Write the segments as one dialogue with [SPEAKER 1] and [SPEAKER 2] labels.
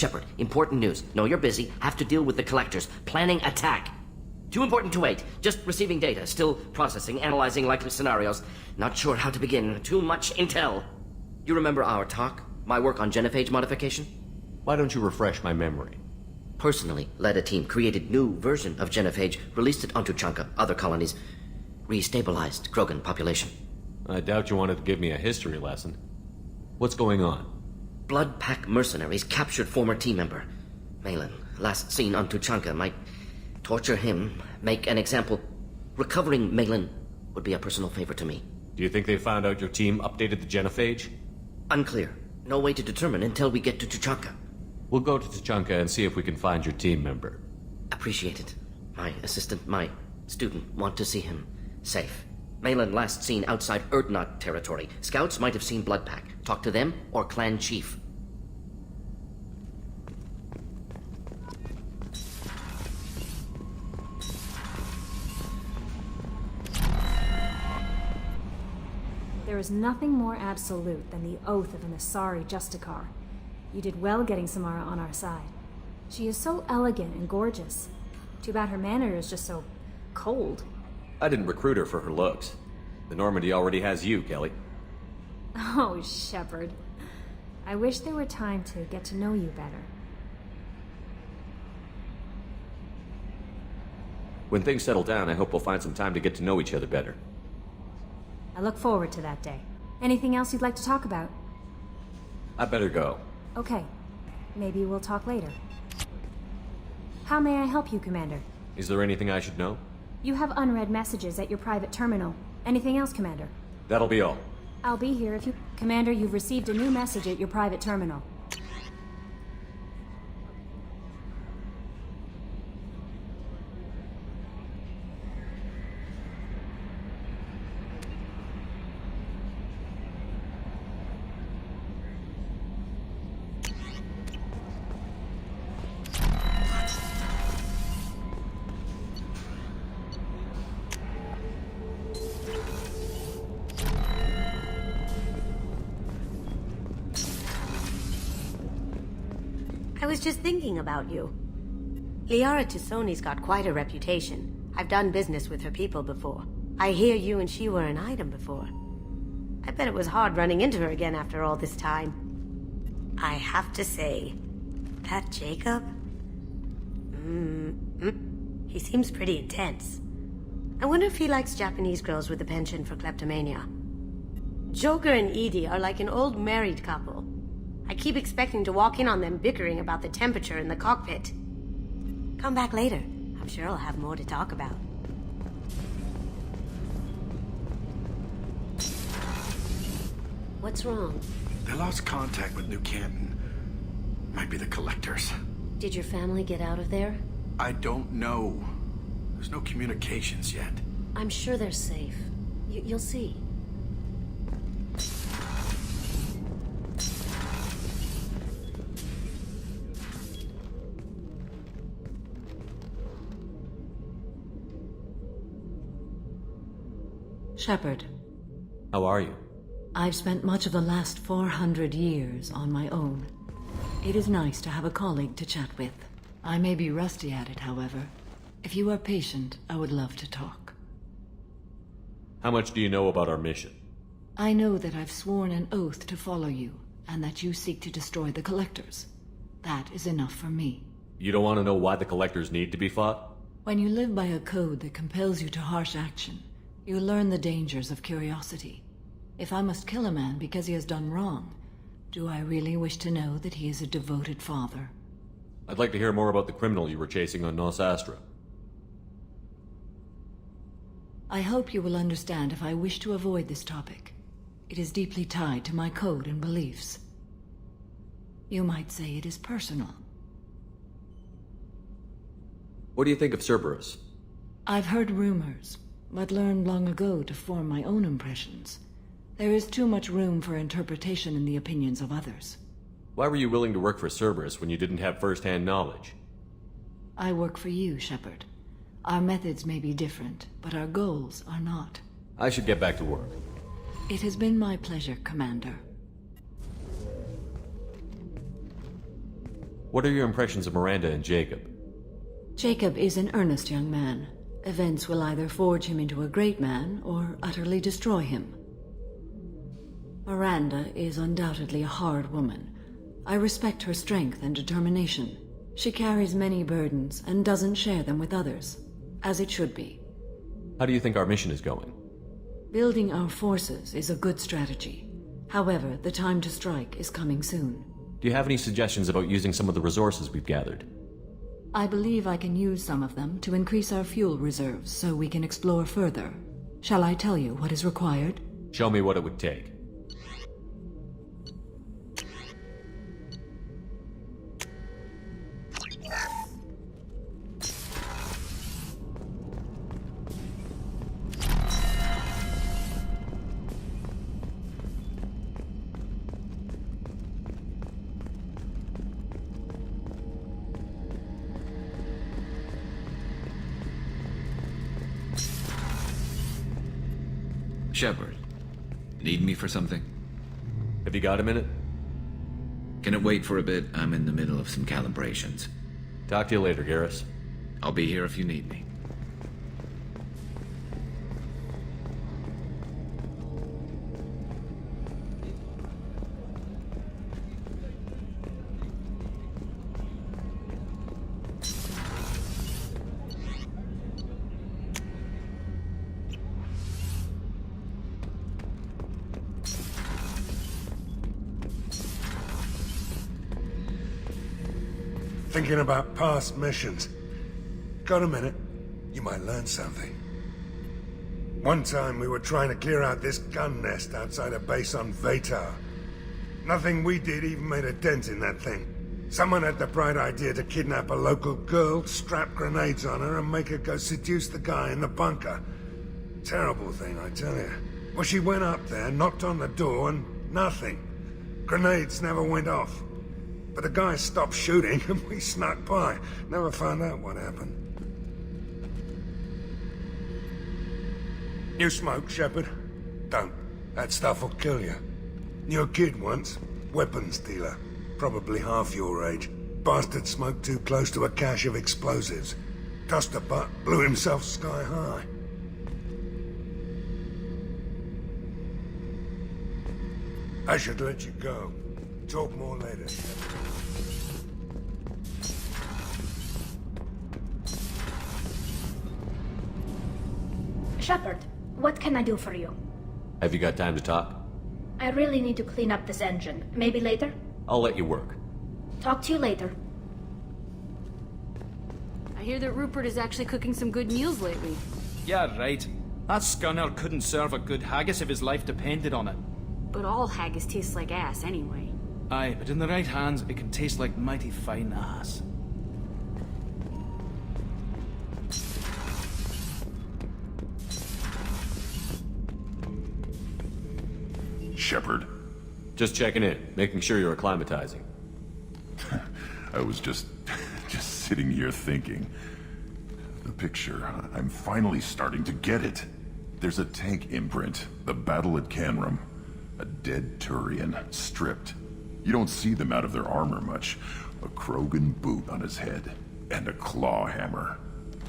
[SPEAKER 1] Shepard, important news. Know you're busy. Have to deal with the collectors. Planning attack. Too important to wait. Just receiving data. Still processing, analyzing likely scenarios. Not sure how to begin. Too much intel. You remember our talk? My work on genophage modification?
[SPEAKER 2] Why don't you refresh my memory?
[SPEAKER 1] Personally led a team, created new version of genophage, released it onto Chanka, other colonies, restabilized Krogan population.
[SPEAKER 2] I doubt you wanted to give me a history lesson. What's going on?
[SPEAKER 1] Blood Pack mercenaries captured former team member. Malin, last seen on Tuchanka, might torture him, make an example. Recovering Malin would be a personal favor to me.
[SPEAKER 2] Do you think they found out your team updated the genophage?
[SPEAKER 1] Unclear. No way to determine until we get to Tuchanka.
[SPEAKER 2] We'll go to Tuchanka and see if we can find your team member.
[SPEAKER 1] Appreciated. My assistant, my student, want to see him safe. Malin last seen outside Erdnot territory. Scouts might have seen Blood Pack. Talk to them or clan chief.
[SPEAKER 3] There is nothing more absolute than the oath of an Asari Justicar. You did well getting Samara on our side. She is so elegant and gorgeous. Too bad her manner is just so cold.
[SPEAKER 2] I didn't recruit her for her looks. The Normandy already has you, Kelly.
[SPEAKER 3] Oh, Shepard. I wish there were time to get to know you better.
[SPEAKER 2] When things settle down, I hope we'll find some time to get to know each other better.
[SPEAKER 3] I look forward to that day. Anything else you'd like to talk about?
[SPEAKER 2] I better go.
[SPEAKER 3] Okay. Maybe we'll talk later. How may I help you, Commander?
[SPEAKER 2] Is there anything I should know?
[SPEAKER 3] You have unread messages at your private terminal. Anything else, Commander?
[SPEAKER 2] That'll be all.
[SPEAKER 3] I'll be here if you... Commander, you've received a new message at your private terminal.
[SPEAKER 4] I was just thinking about you. Liara Tusoni's got quite a reputation. I've done business with her people before. I hear you and she were an item before. I bet it was hard running into her again after all this time. I have to say, that Jacob? He seems pretty intense. I wonder if he likes Japanese girls with a penchant for kleptomania. Joker and Edie are like an old married couple. I keep expecting to walk in on them bickering about the temperature in the cockpit. Come back later. I'm sure I'll have more to talk about. What's wrong?
[SPEAKER 5] They lost contact with New Canton. Might be the collectors.
[SPEAKER 4] Did your family get out of there?
[SPEAKER 5] I don't know. There's no communications yet.
[SPEAKER 4] I'm sure they're safe. You'll see.
[SPEAKER 6] Shepard.
[SPEAKER 2] How are you?
[SPEAKER 6] I've spent much of the last 400 years on my own. It is nice to have a colleague to chat with. I may be rusty at it, however. If you are patient, I would love to talk.
[SPEAKER 2] How much do you know about our mission?
[SPEAKER 6] I know that I've sworn an oath to follow you, and that you seek to destroy the Collectors. That is enough for me.
[SPEAKER 2] You don't want to know why the Collectors need to be fought?
[SPEAKER 6] When you live by a code that compels you to harsh action, you learn the dangers of curiosity. If I must kill a man because he has done wrong, do I really wish to know that he is a devoted father?
[SPEAKER 2] I'd like to hear more about the criminal you were chasing on Nos Astra.
[SPEAKER 6] I hope you will understand if I wish to avoid this topic. It is deeply tied to my code and beliefs. You might say it is personal.
[SPEAKER 2] What do you think of Cerberus?
[SPEAKER 6] I've heard rumors, but learned long ago to form my own impressions. There is too much room for interpretation in the opinions of others.
[SPEAKER 2] Why were you willing to work for Cerberus when you didn't have first-hand knowledge?
[SPEAKER 6] I work for you, Shepard. Our methods may be different, but our goals are not.
[SPEAKER 2] I should get back to work.
[SPEAKER 6] It has been my pleasure, Commander.
[SPEAKER 2] What are your impressions of Miranda and Jacob?
[SPEAKER 6] Jacob is an earnest young man. Events will either forge him into a great man or utterly destroy him. Miranda is undoubtedly a hard woman. I respect her strength and determination. She carries many burdens and doesn't share them with others, as it should be.
[SPEAKER 2] How do you think our mission is going?
[SPEAKER 6] Building our forces is a good strategy. However, the time to strike is coming soon.
[SPEAKER 2] Do you have any suggestions about using some of the resources we've gathered?
[SPEAKER 6] I believe I can use some of them to increase our fuel reserves so we can explore further. Shall I tell you what is required?
[SPEAKER 2] Show me what it would take.
[SPEAKER 7] Shepard, need me for something?
[SPEAKER 2] Have you got a minute?
[SPEAKER 7] Can it wait for a bit? I'm in the middle of some calibrations.
[SPEAKER 2] Talk to you later, Garrus.
[SPEAKER 7] I'll be here if you need me.
[SPEAKER 5] Thinking about past missions. Got a minute? You might learn something. One time we were trying to clear out this gun nest outside a base on Vatar. Nothing we did even made a dent in that thing. Someone had the bright idea to kidnap a local girl, strap grenades on her, and make her go seduce the guy in the bunker. Terrible thing, I tell you. Well, she went up there, knocked on the door, and nothing. Grenades never went off. But the guy stopped shooting, and we snuck by. Never found out what happened. You smoke, Shepard? Don't. That stuff will kill you. Knew a kid once. Weapons dealer. Probably half your age. Bastard smoked too close to a cache of explosives. Tossed a butt, blew himself sky high. I should let you go. Talk more later.
[SPEAKER 8] Shepard, what can I do for you?
[SPEAKER 2] Have you got time to talk?
[SPEAKER 8] I really need to clean up this engine. Maybe later?
[SPEAKER 2] I'll let you work.
[SPEAKER 8] Talk to you later.
[SPEAKER 9] I hear that Rupert is actually cooking some good meals lately.
[SPEAKER 10] Yeah, right. That scunner couldn't serve a good haggis if his life depended on it.
[SPEAKER 9] But all haggis tastes like ass anyway.
[SPEAKER 10] Aye, but in the right hands, it can taste like mighty fine ass.
[SPEAKER 11] Shepard.
[SPEAKER 2] Just checking in, making sure you're acclimatizing.
[SPEAKER 11] I was just sitting here thinking. The picture, I'm finally starting to get it. There's a tank imprint, the battle at Canrum. A dead Turian, stripped. You don't see them out of their armor much. A Krogan boot on his head, and a claw hammer.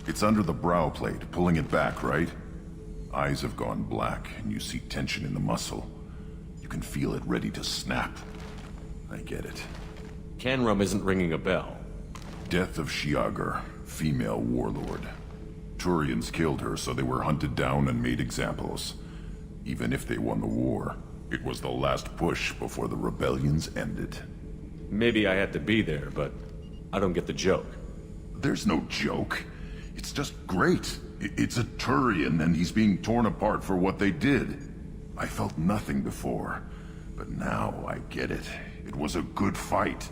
[SPEAKER 11] It's under the brow plate, pulling it back, right? Eyes have gone black, and you see tension in the muscle. You can feel it ready to snap. I get it.
[SPEAKER 2] Canrum isn't ringing a bell.
[SPEAKER 11] Death of Shiagar, female warlord. Turians killed her, so they were hunted down and made examples. Even if they won the war, it was the last push before the rebellions ended.
[SPEAKER 2] Maybe I had to be there, but I don't get the joke.
[SPEAKER 11] There's no joke. It's just great. It's a Turian, and he's being torn apart for what they did. I felt nothing before, but now I get it. It was a good fight.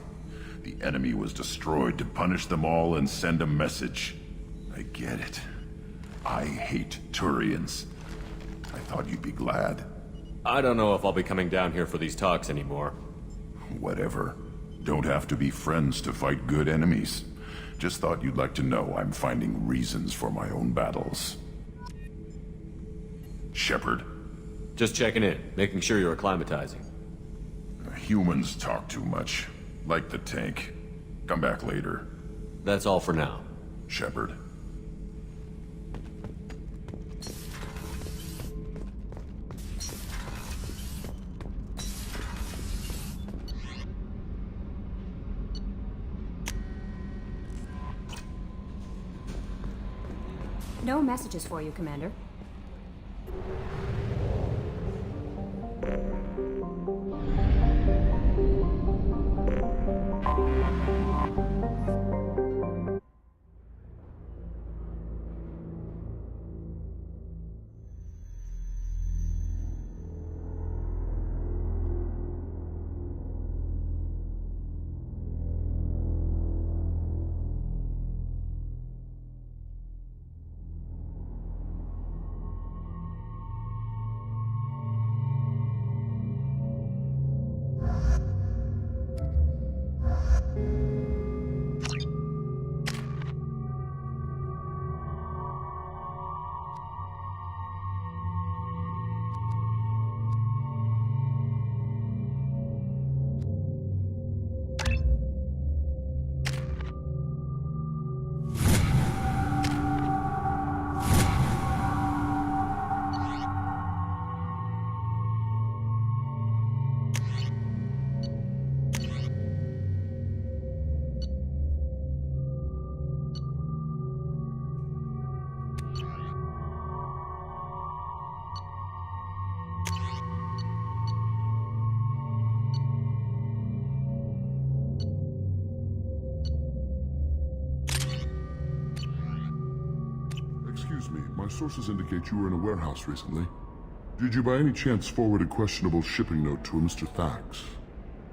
[SPEAKER 11] The enemy was destroyed to punish them all and send a message. I get it. I hate Turians. I thought you'd be glad.
[SPEAKER 2] I don't know if I'll be coming down here for these talks anymore.
[SPEAKER 11] Whatever. Don't have to be friends to fight good enemies. Just thought you'd like to know I'm finding reasons for my own battles. Shepard.
[SPEAKER 2] Just checking in, making sure you're acclimatizing.
[SPEAKER 11] Humans talk too much. Like the tank. Come back later.
[SPEAKER 2] That's all for now.
[SPEAKER 11] Shepard.
[SPEAKER 3] No messages for you, Commander.
[SPEAKER 12] Excuse me, my sources indicate you were in a warehouse recently. Did you by any chance forward a questionable shipping note to a Mr. Thax?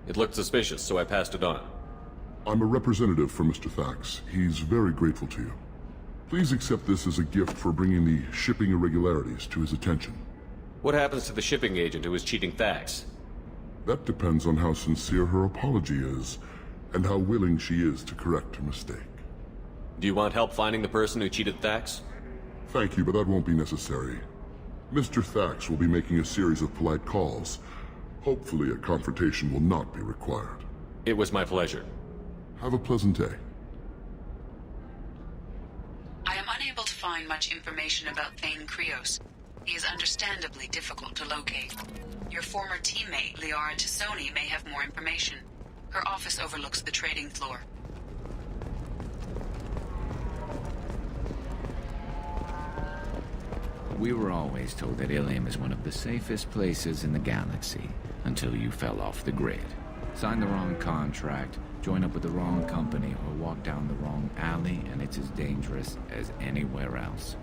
[SPEAKER 2] It looked suspicious, so I passed it on.
[SPEAKER 12] I'm a representative for Mr. Thax. He's very grateful to you. Please accept this as a gift for bringing the shipping irregularities to his attention.
[SPEAKER 2] What happens to the shipping agent who was cheating Thax?
[SPEAKER 12] That depends on how sincere her apology is, and how willing she is to correct her mistake.
[SPEAKER 2] Do you want help finding the person who cheated Thax?
[SPEAKER 12] Thank you, but that won't be necessary. Mr. Thax will be making a series of polite calls. Hopefully a confrontation will not be required.
[SPEAKER 2] It was my pleasure.
[SPEAKER 12] Have a pleasant day.
[SPEAKER 13] I am unable to find much information about Thane Krios. He is understandably difficult to locate. Your former teammate, Liara Tassoni, may have more information. Her office overlooks the trading floor.
[SPEAKER 7] We were always told that Ilium is one of the safest places in the galaxy, until you fell off the grid. Sign the wrong contract, join up with the wrong company, or walk down the wrong alley, and it's as dangerous as anywhere else.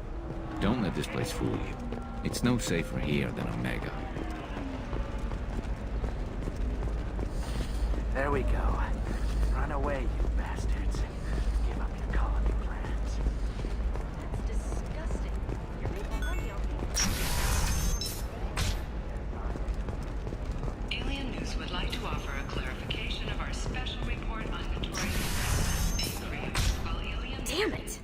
[SPEAKER 7] Don't let this place fool you. It's no safer here than Omega.
[SPEAKER 14] There we go. Run away, you bastards. Give up your colony plans.
[SPEAKER 9] It's disgusting. You're making money on me.
[SPEAKER 13] Alien News would like to offer a clarification of our special report on notorious Thane Krios. While Alien
[SPEAKER 1] Damn it!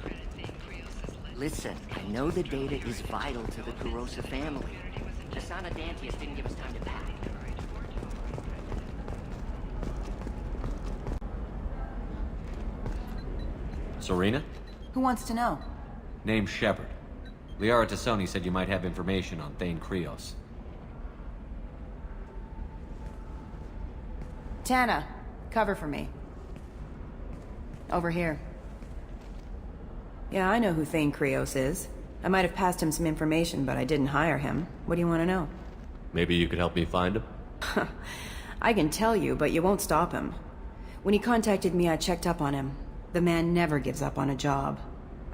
[SPEAKER 1] Listen, I know the data is vital to the Kurosa family. Asana Dantius didn't give us time to pack.
[SPEAKER 2] Serena?
[SPEAKER 15] Who wants to know?
[SPEAKER 2] Name's Shepard. Liara Tassoni said you might have information on Thane Krios.
[SPEAKER 15] Tana, cover for me. Over here. Yeah, I know who Thane Krios is. I might have passed him some information, but I didn't hire him. What do you want to know?
[SPEAKER 2] Maybe you could help me find him?
[SPEAKER 15] I can tell you, but you won't stop him. When he contacted me, I checked up on him. The man never gives up on a job.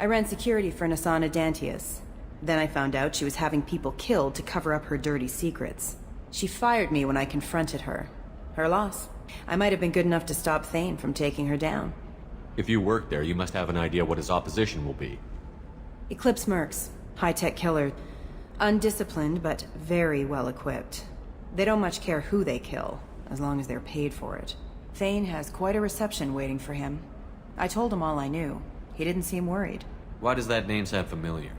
[SPEAKER 15] I ran security for Asana Dantius. Then I found out she was having people killed to cover up her dirty secrets. She fired me when I confronted her. Her loss. I might have been good enough to stop Thane from taking her down.
[SPEAKER 2] If you work there, you must have an idea what his opposition will be.
[SPEAKER 15] Eclipse mercs. High-tech killer. Undisciplined, but very well-equipped. They don't much care who they kill, as long as they're paid for it. Thane has quite a reception waiting for him. I told him all I knew. He didn't seem worried.
[SPEAKER 2] Why does that name sound familiar?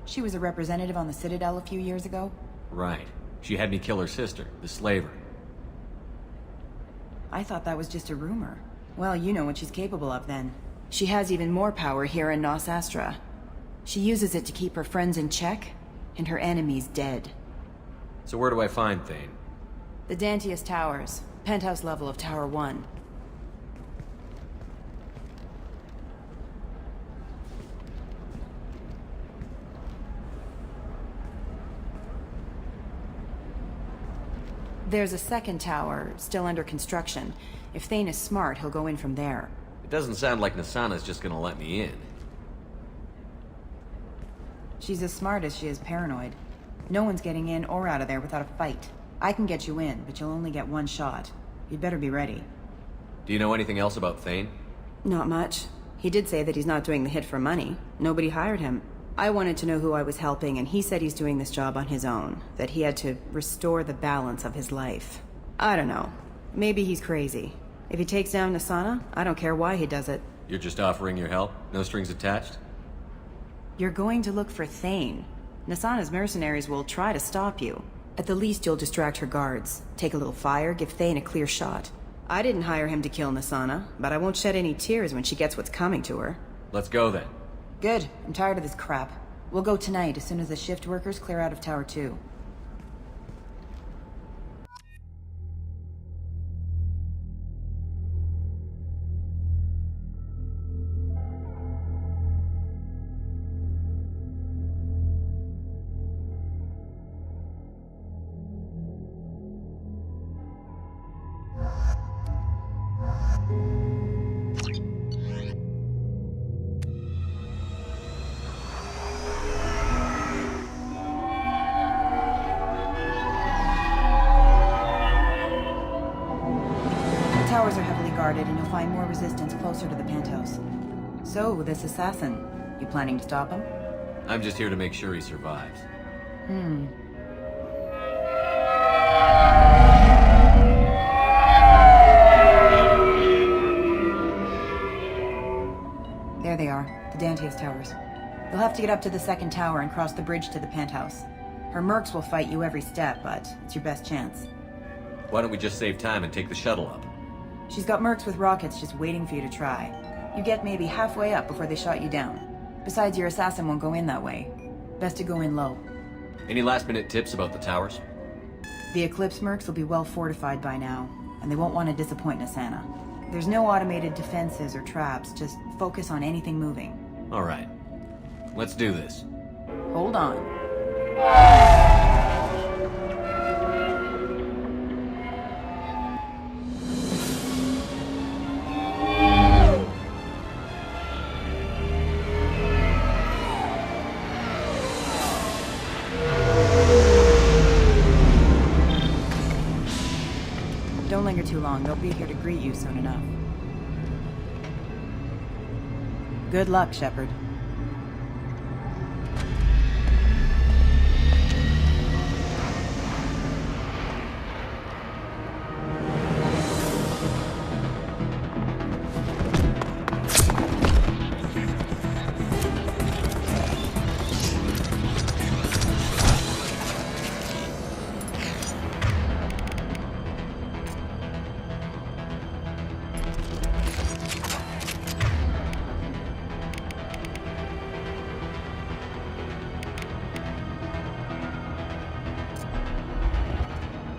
[SPEAKER 15] She was a representative on the Citadel a few years ago.
[SPEAKER 2] Right. She had me kill her sister, the slaver.
[SPEAKER 15] I thought that was just a rumor. Well, you know what she's capable of then. She has even more power here in Nos Astra. She uses it to keep her friends in check, and her enemies dead.
[SPEAKER 2] So where do I find Thane?
[SPEAKER 15] The Dantius Towers, penthouse level of Tower 1. There's a second tower, still under construction. If Thane is smart, he'll go in from there.
[SPEAKER 2] It doesn't sound like Nasana's just gonna let me in.
[SPEAKER 15] She's as smart as she is paranoid. No one's getting in or out of there without a fight. I can get you in, but you'll only get one shot. You'd better be ready.
[SPEAKER 2] Do you know anything else about Thane?
[SPEAKER 15] Not much. He did say that he's not doing the hit for money. Nobody hired him. I wanted to know who I was helping, and he said he's doing this job on his own. That he had to restore the balance of his life. I don't know. Maybe he's crazy. If he takes down Nasana, I don't care why he does it.
[SPEAKER 2] You're just offering your help? No strings attached?
[SPEAKER 15] You're going to look for Thane. Nasana's mercenaries will try to stop you. At the least, you'll distract her guards. Take a little fire, give Thane a clear shot. I didn't hire him to kill Nasana, but I won't shed any tears when she gets what's coming to her.
[SPEAKER 2] Let's go then.
[SPEAKER 15] Good. I'm tired of this crap. We'll go tonight as soon as the shift workers clear out of Tower 2. Towers are heavily guarded, and you'll find more resistance closer to the penthouse. So, this assassin, you planning to stop him?
[SPEAKER 2] I'm just here to make sure he survives.
[SPEAKER 15] There they are, the Dantius Towers. You'll have to get up to the second tower and cross the bridge to the penthouse. Her mercs will fight you every step, but it's your best chance.
[SPEAKER 2] Why don't we just save time and take the shuttle up?
[SPEAKER 15] She's got mercs with rockets just waiting for you to try. You get maybe halfway up before they shot you down. Besides, your assassin won't go in that way. Best to go in low.
[SPEAKER 2] Any last-minute tips about the towers?
[SPEAKER 15] The Eclipse mercs will be well fortified by now, and they won't want to disappoint Nasana. There's no automated defenses or traps, just focus on anything moving.
[SPEAKER 2] All right. Let's do this.
[SPEAKER 15] Hold on. Don't linger too long. They'll be here to greet you soon enough. Good luck, Shepard.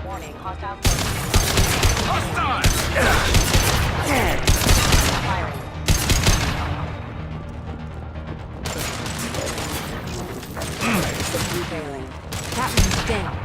[SPEAKER 16] Warning, hostile.
[SPEAKER 9] Failing. That one's down.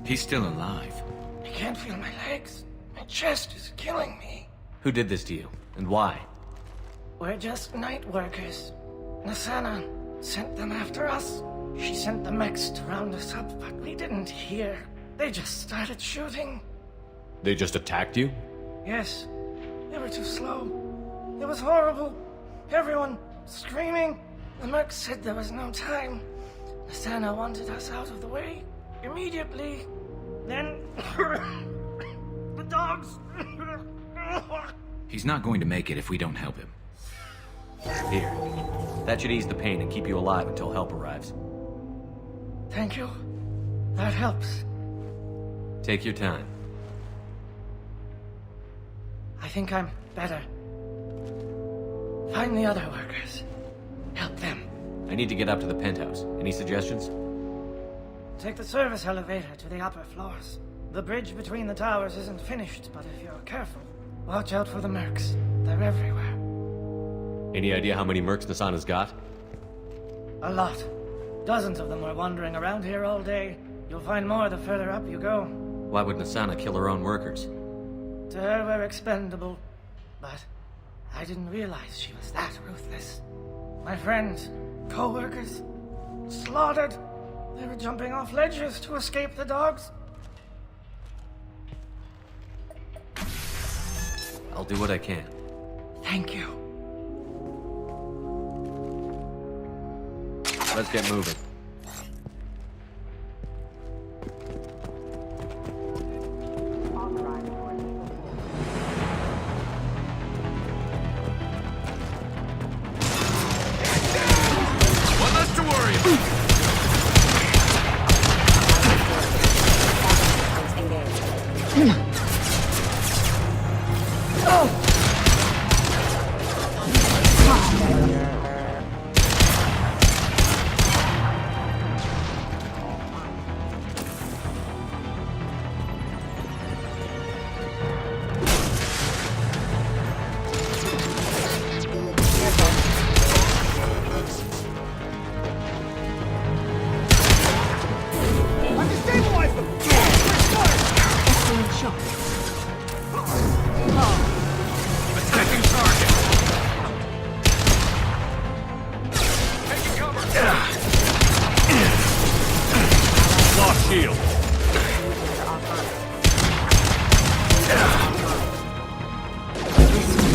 [SPEAKER 7] He's still alive.
[SPEAKER 17] I can't feel my legs. My chest is killing me.
[SPEAKER 2] Who did this to you, and why?
[SPEAKER 17] We're just night workers. Nasana sent them after us. She sent the mechs to round us up, but we didn't hear. They just started shooting.
[SPEAKER 2] They just attacked you?
[SPEAKER 17] Yes, they were too slow. It was horrible. Everyone screaming. The merc said there was no time. Nasana wanted us out of the way immediately. Then the dogs.
[SPEAKER 7] He's not going to make it if we don't help him.
[SPEAKER 2] Here. That should ease the pain and keep you alive until help arrives.
[SPEAKER 17] Thank you. That helps.
[SPEAKER 2] Take your time.
[SPEAKER 17] I think I'm better. Find the other workers. Help them.
[SPEAKER 2] I need to get up to the penthouse. Any suggestions?
[SPEAKER 17] Take the service elevator to the upper floors. The bridge between the towers isn't finished, but if you're careful, watch out for the mercs. They're everywhere.
[SPEAKER 2] Any idea how many mercs Nasana's got?
[SPEAKER 17] A lot. Dozens of them were wandering around here all day. You'll find more the further up you go.
[SPEAKER 2] Why would Nasana kill her own workers?
[SPEAKER 17] To her, we're expendable. But I didn't realize she was that ruthless. My friends, co-workers, slaughtered. They were jumping off ledges to escape the dogs.
[SPEAKER 2] I'll do what I can.
[SPEAKER 17] Thank you.
[SPEAKER 2] Let's get moving.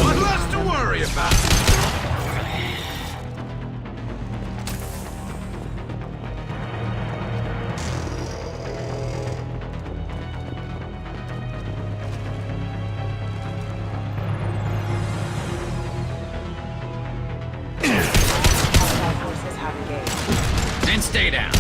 [SPEAKER 7] One less to worry about. Then stay down.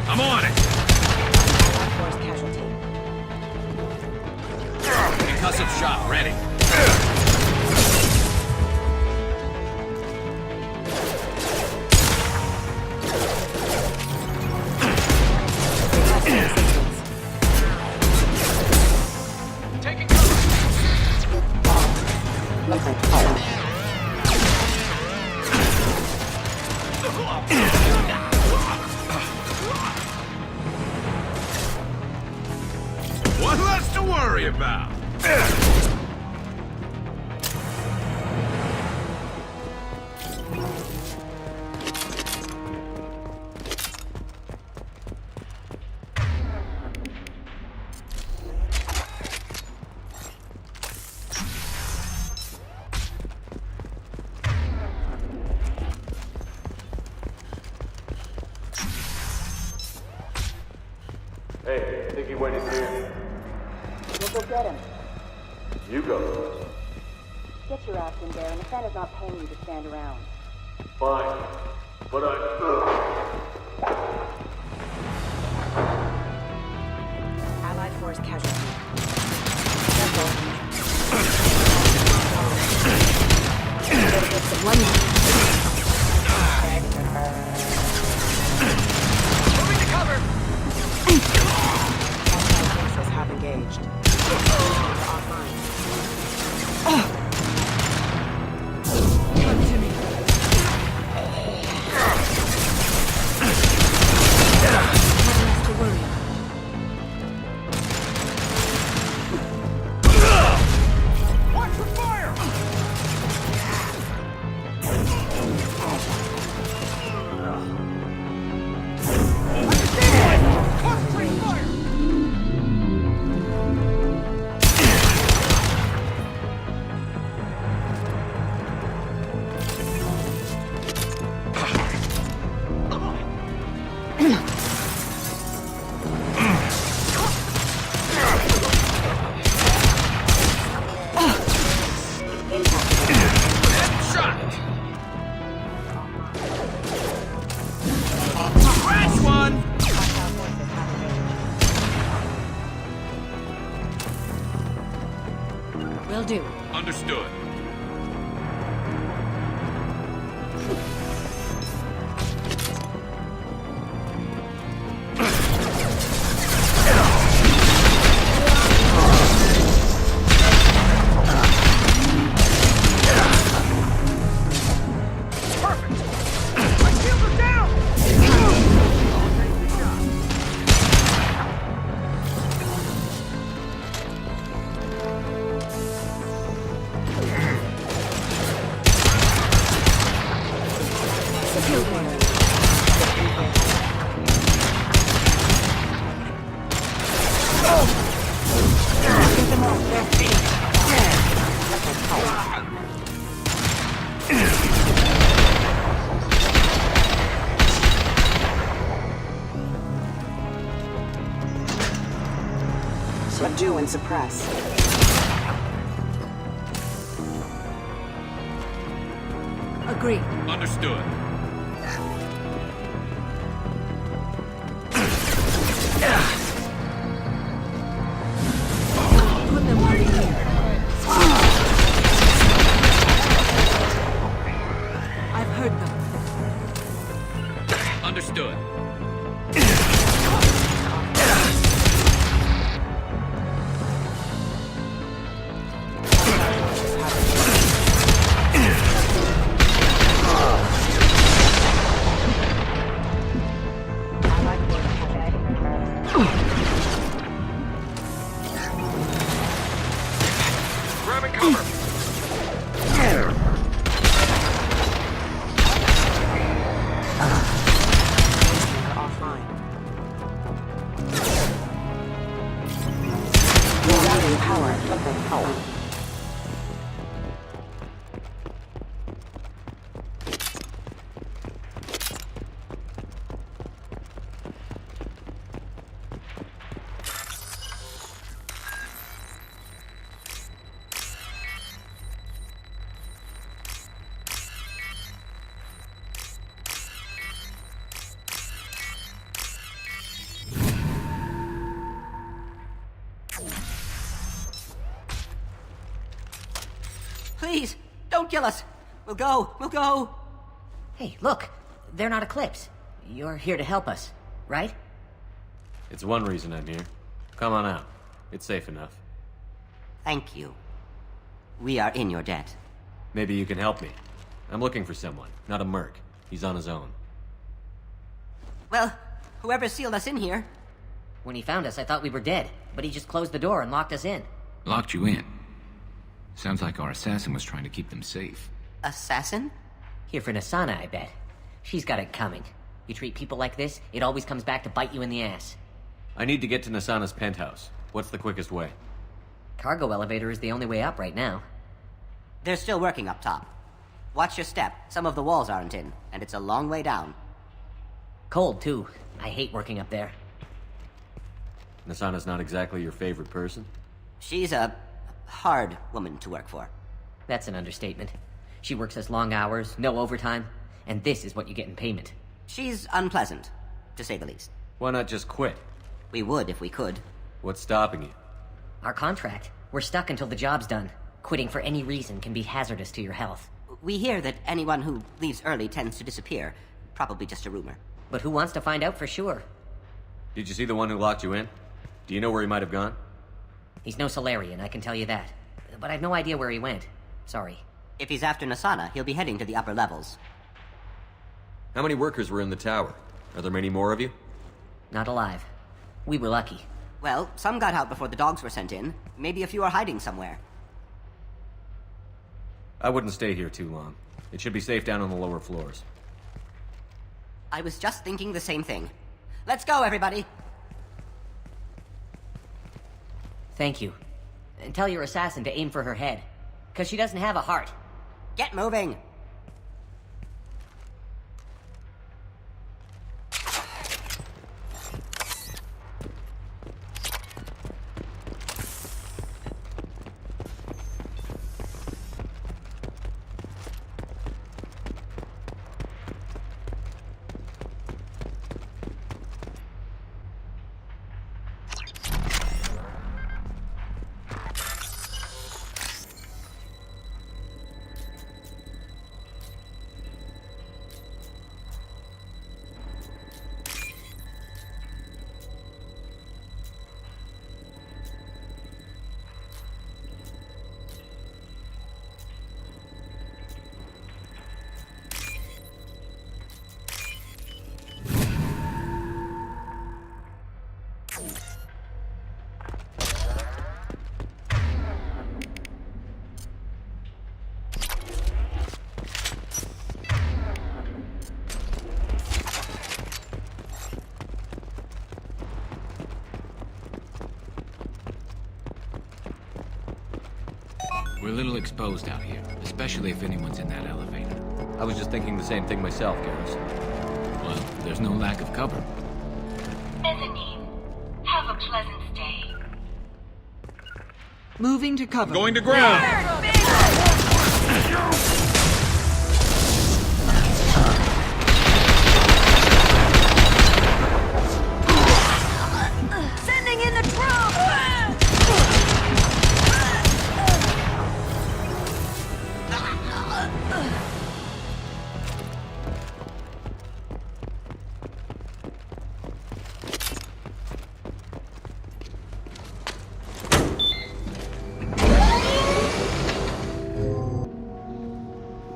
[SPEAKER 7] I'm on it. Concussive shot ready. One less to worry about.
[SPEAKER 18] Hey, think he went in here?
[SPEAKER 19] We'll go get him.
[SPEAKER 18] You go.
[SPEAKER 19] Get your ass in there, and the Santa's not paying you to stand around.
[SPEAKER 18] Fine. But
[SPEAKER 19] Allied force casualty.
[SPEAKER 17] Moving to cover.
[SPEAKER 19] Forces have engaged. Offline. Come to me.
[SPEAKER 6] Will do.
[SPEAKER 2] Understood.
[SPEAKER 19] Subdue and suppress.
[SPEAKER 6] Agreed.
[SPEAKER 2] Understood.
[SPEAKER 6] Put them right here. I've heard them.
[SPEAKER 2] Understood.
[SPEAKER 18] Grabbing cover!
[SPEAKER 19] Offline. Rerouting power.
[SPEAKER 1] Please, don't kill us. We'll go. Hey, look. They're not Eclipse. You're here to help us, right?
[SPEAKER 2] It's one reason I'm here. Come on out. It's safe enough.
[SPEAKER 1] Thank you. We are in your debt.
[SPEAKER 2] Maybe you can help me. I'm looking for someone, not a merc. He's on his own.
[SPEAKER 1] Well, whoever sealed us in here. When he found us, I thought we were dead, but he just closed the door and locked us in.
[SPEAKER 7] Locked you in. Sounds like our assassin was trying to keep them safe.
[SPEAKER 1] Assassin? Here for Nasana, I bet. She's got it coming. You treat people like this, it always comes back to bite you in the ass.
[SPEAKER 2] I need to get to Nasana's penthouse. What's the quickest way?
[SPEAKER 1] Cargo elevator is the only way up right now.
[SPEAKER 20] They're still working up top. Watch your step. Some of the walls aren't in, and it's a long way down.
[SPEAKER 1] Cold, too. I hate working up there.
[SPEAKER 2] Nasana's not exactly your favorite person?
[SPEAKER 20] She's a hard woman to work for.
[SPEAKER 1] That's an understatement. She works us long hours, no overtime, and this is what you get in payment.
[SPEAKER 20] She's unpleasant, to say the least.
[SPEAKER 2] Why not just quit?
[SPEAKER 20] We would if we could.
[SPEAKER 2] What's stopping you?
[SPEAKER 1] Our contract. We're stuck until the job's done. Quitting for any reason can be hazardous to your health.
[SPEAKER 20] We hear that anyone who leaves early tends to disappear. Probably just a rumor.
[SPEAKER 1] But who wants to find out for sure?
[SPEAKER 2] Did you see the one who locked you in? Do you know where he might have gone?
[SPEAKER 1] He's no Solarian, I can tell you that. But I've no idea where he went. Sorry.
[SPEAKER 20] If he's after Nasana, he'll be heading to the upper levels.
[SPEAKER 2] How many workers were in the tower? Are there many more of you?
[SPEAKER 1] Not alive. We were lucky.
[SPEAKER 20] Well, some got out before the dogs were sent in. Maybe a few are hiding somewhere.
[SPEAKER 2] I wouldn't stay here too long. It should be safe down on the lower floors.
[SPEAKER 20] I was just thinking the same thing. Let's go, everybody!
[SPEAKER 1] Thank you. And tell your assassin to aim for her head. 'Cause she doesn't have a heart.
[SPEAKER 20] Get moving!
[SPEAKER 7] We're a little exposed out here, especially if anyone's in that elevator.
[SPEAKER 2] I was just thinking the same thing myself, Garrus.
[SPEAKER 7] Well, there's no lack of cover.
[SPEAKER 19] Mezzanine. Have a pleasant stay.
[SPEAKER 6] Moving to cover.
[SPEAKER 21] Going to ground!
[SPEAKER 19] Sending in the drum!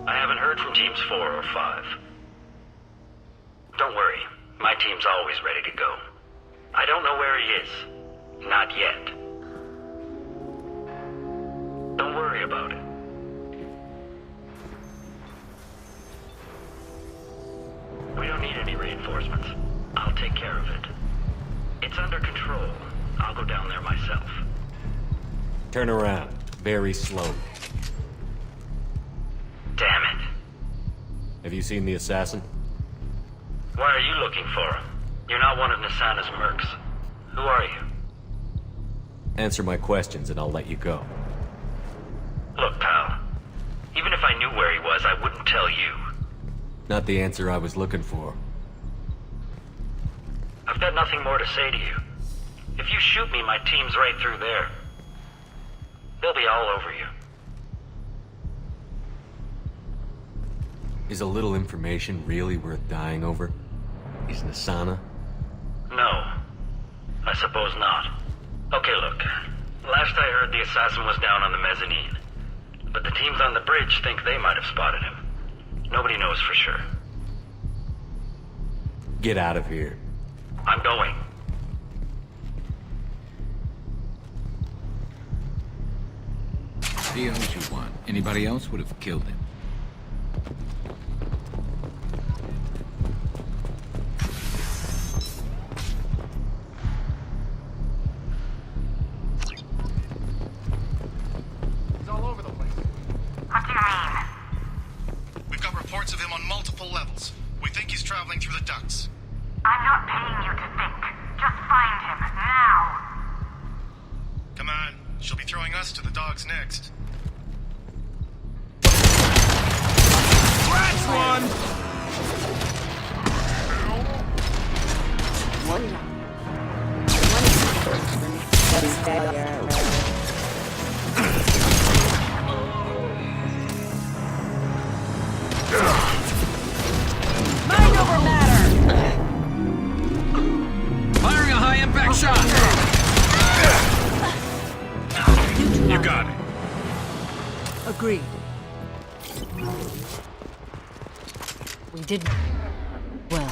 [SPEAKER 22] I haven't heard from teams 4 or 5. Don't worry, my team's always ready to go. I don't know where he is. Not yet. Don't worry about it. We don't need any reinforcements. I'll take care of it. It's under control. I'll go down there myself.
[SPEAKER 2] Turn around. Very slowly.
[SPEAKER 22] Damn it.
[SPEAKER 2] Have you seen the assassin?
[SPEAKER 22] Why are you looking for him? You're not one of Nasana's mercs. Who are you?
[SPEAKER 2] Answer my questions and I'll let you go.
[SPEAKER 22] Look, pal. Even if I knew where he was, I wouldn't tell you.
[SPEAKER 2] Not the answer I was looking for.
[SPEAKER 22] I've got nothing more to say to you. If you shoot me, my team's right through there. They'll be all over you.
[SPEAKER 2] Is a little information really worth dying over? Is Nasana?
[SPEAKER 22] No. I suppose not. Okay, look. Last I heard, the assassin was down on the mezzanine. But the teams on the bridge think they might have spotted him. Nobody knows for sure.
[SPEAKER 2] Get out of here.
[SPEAKER 22] I'm going.
[SPEAKER 7] He owes you one. Anybody else would have killed him.
[SPEAKER 23] He's all over the place.
[SPEAKER 19] What do you mean?
[SPEAKER 23] We've got reports of him on multiple levels. We think he's traveling through the ducts.
[SPEAKER 19] I'm not paying you to think. Just find him, now!
[SPEAKER 23] Come on, she'll be throwing us to the dogs next.
[SPEAKER 21] That's one!
[SPEAKER 19] Mind over matter!
[SPEAKER 21] Firing a high-impact shot! You got it.
[SPEAKER 6] Agreed. We did well.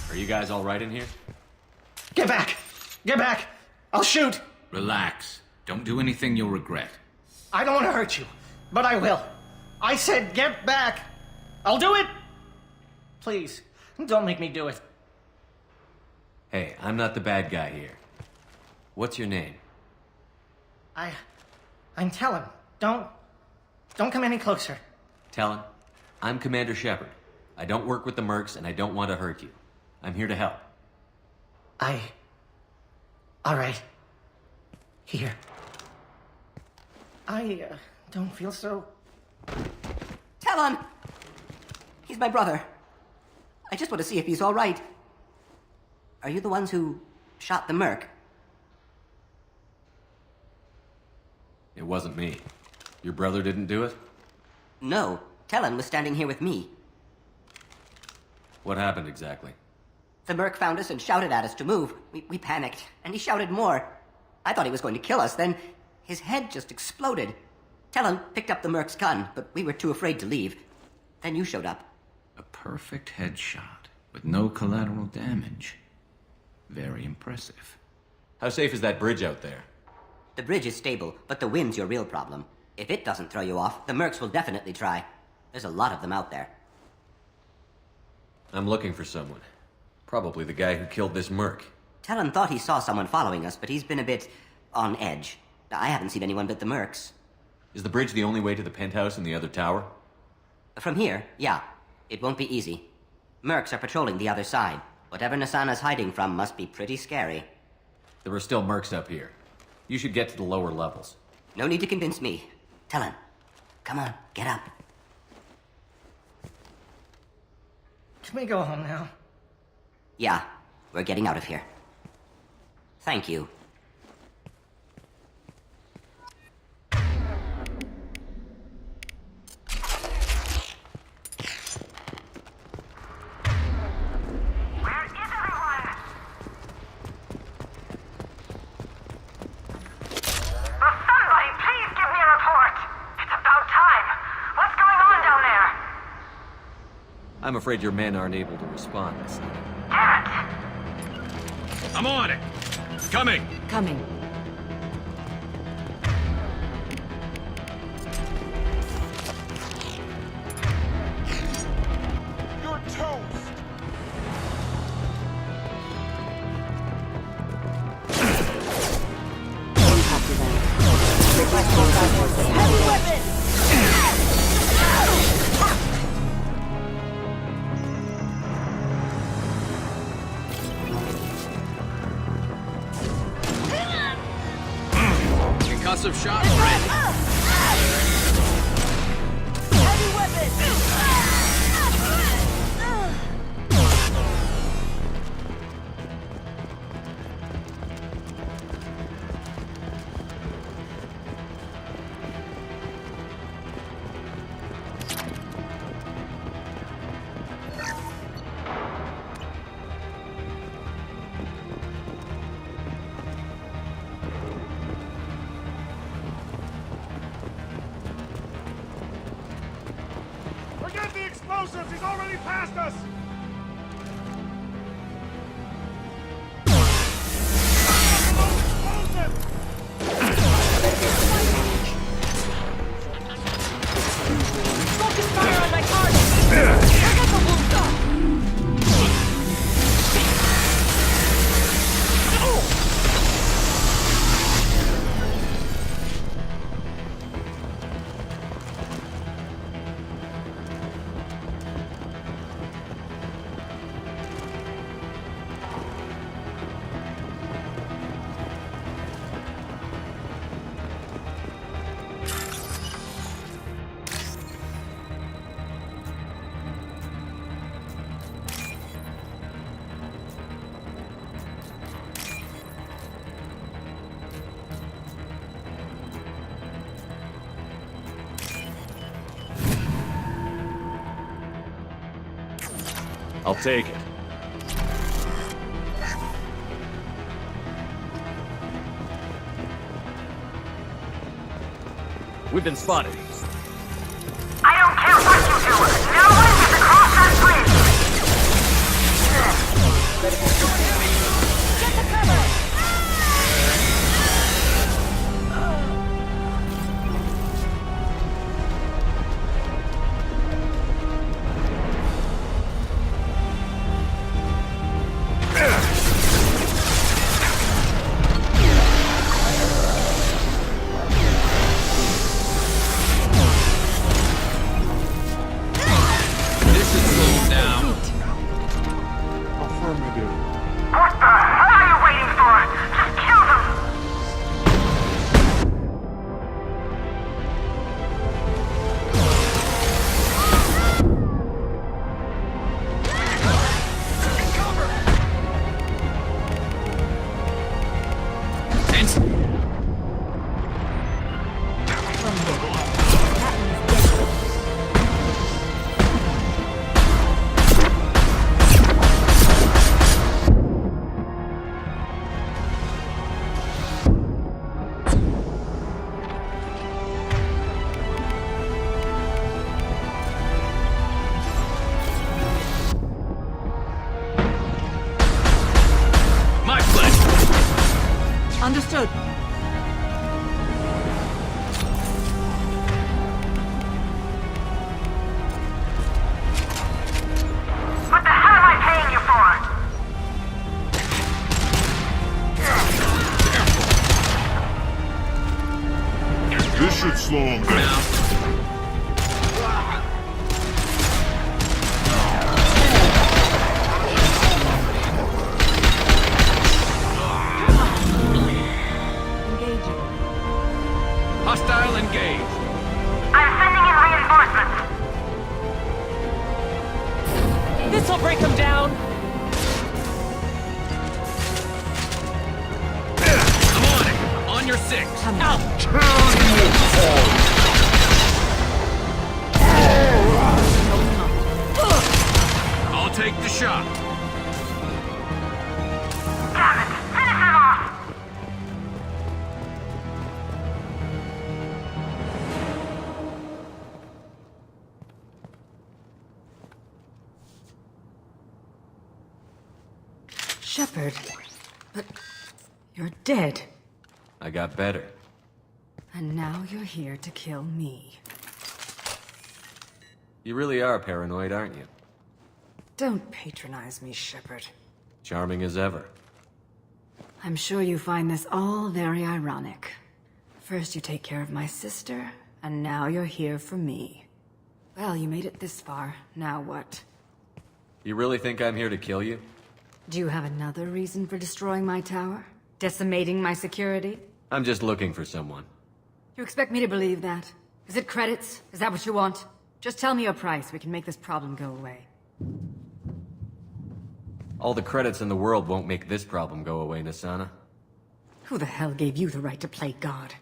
[SPEAKER 2] Are you guys all right in here?
[SPEAKER 17] Get back! Get back! I'll shoot!
[SPEAKER 7] Relax. Don't do anything you'll regret.
[SPEAKER 17] I don't want to hurt you, but I will. I said get back! I'll do it! Please, don't make me do it.
[SPEAKER 2] Hey, I'm not the bad guy here. What's your name?
[SPEAKER 17] I'm Talon. Don't come any closer.
[SPEAKER 2] Talon, I'm Commander Shepard. I don't work with the mercs and I don't want to hurt you. I'm here to help.
[SPEAKER 17] All right. Here. I don't feel so...
[SPEAKER 20] Talon! He's my brother. I just want to see if he's all right. Are you the ones who shot the merc?
[SPEAKER 2] It wasn't me. Your brother didn't do it?
[SPEAKER 20] No. Talon was standing here with me.
[SPEAKER 2] What happened exactly?
[SPEAKER 20] The merc found us and shouted at us to move. We panicked, and he shouted more. I thought he was going to kill us, then his head just exploded. Talon picked up the merc's gun, but we were too afraid to leave. Then you showed up.
[SPEAKER 7] A perfect headshot, with no collateral damage. Very impressive.
[SPEAKER 2] How safe is that bridge out there?
[SPEAKER 20] The bridge is stable, but the wind's your real problem. If it doesn't throw you off, the mercs will definitely try. There's a lot of them out there.
[SPEAKER 2] I'm looking for someone. Probably the guy who killed this merc.
[SPEAKER 20] Talon thought he saw someone following us, but he's been a bit on edge. I haven't seen anyone but the mercs.
[SPEAKER 2] Is the bridge the only way to the penthouse in the other tower?
[SPEAKER 20] From here, yeah. It won't be easy. Mercs are patrolling the other side. Whatever Nasana's hiding from must be pretty scary.
[SPEAKER 2] There are still mercs up here. You should get to the lower levels.
[SPEAKER 20] No need to convince me. Talon, come on, get up.
[SPEAKER 17] Can we go home now?
[SPEAKER 20] Yeah, we're getting out of here. Thank you.
[SPEAKER 2] I'm afraid your men aren't able to respond.
[SPEAKER 21] I'm on it. Coming.
[SPEAKER 6] Coming.
[SPEAKER 12] You're toast!
[SPEAKER 19] Heavy weapon!
[SPEAKER 21] Concussive shot ready.
[SPEAKER 19] Heavy weapon!
[SPEAKER 12] Forget the explosives! He's already past us!
[SPEAKER 19] Focus fire on my target! Here goes the wolf!
[SPEAKER 21] I'll take it. We've been spotted.
[SPEAKER 19] I don't care what you do! No one gets across that bridge! Get the cover!
[SPEAKER 6] Understood.
[SPEAKER 19] What the hell am I paying you for?
[SPEAKER 12] This should slow him down.
[SPEAKER 21] Hostile engaged.
[SPEAKER 19] I'm sending in reinforcements.
[SPEAKER 4] This'll break them down.
[SPEAKER 21] I'm on it. On your six.
[SPEAKER 4] Out.
[SPEAKER 21] I'll take the shot.
[SPEAKER 19] Damn it! Finish him off!
[SPEAKER 6] Shepard. But you're dead.
[SPEAKER 2] I got better.
[SPEAKER 6] And now you're here to kill me.
[SPEAKER 2] You really are paranoid, aren't you?
[SPEAKER 6] Don't patronize me, Shepard.
[SPEAKER 2] Charming as ever.
[SPEAKER 6] I'm sure you find this all very ironic. First you take care of my sister, and now you're here for me. Well, you made it this far. Now what?
[SPEAKER 2] You really think I'm here to kill you?
[SPEAKER 6] Do you have another reason for destroying my tower? Decimating my security?
[SPEAKER 2] I'm just looking for someone.
[SPEAKER 6] You expect me to believe that? Is it credits? Is that what you want? Just tell me your price. We can make this problem go away.
[SPEAKER 2] All the credits in the world won't make this problem go away, Nasana.
[SPEAKER 6] Who the hell gave you the right to play God?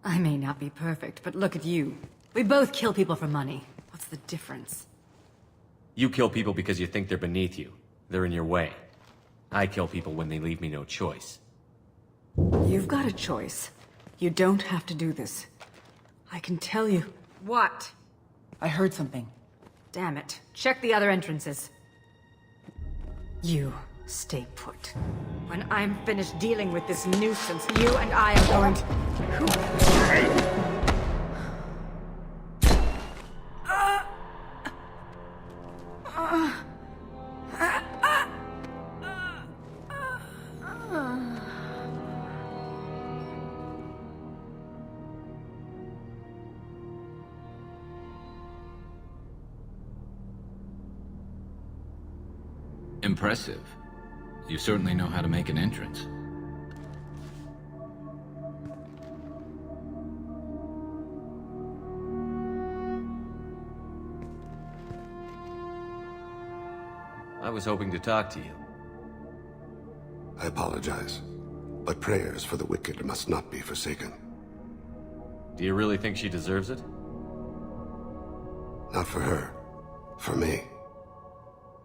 [SPEAKER 6] I may not be perfect, but look at you. We both kill people for money. What's the difference?
[SPEAKER 2] You kill people because you think they're beneath you. They're in your way. I kill people when they leave me no choice.
[SPEAKER 6] You've got a choice. You don't have to do this. I can tell you. What?
[SPEAKER 15] I heard something.
[SPEAKER 6] Damn it. Check the other entrances. You stay put. When I'm finished dealing with this nuisance, you and I are going to...
[SPEAKER 7] Impressive. You certainly know how to make an entrance.
[SPEAKER 2] I was hoping to talk to you.
[SPEAKER 5] I apologize, but prayers for the wicked must not be forsaken.
[SPEAKER 2] Do you really think she deserves it?
[SPEAKER 5] Not for her. For me.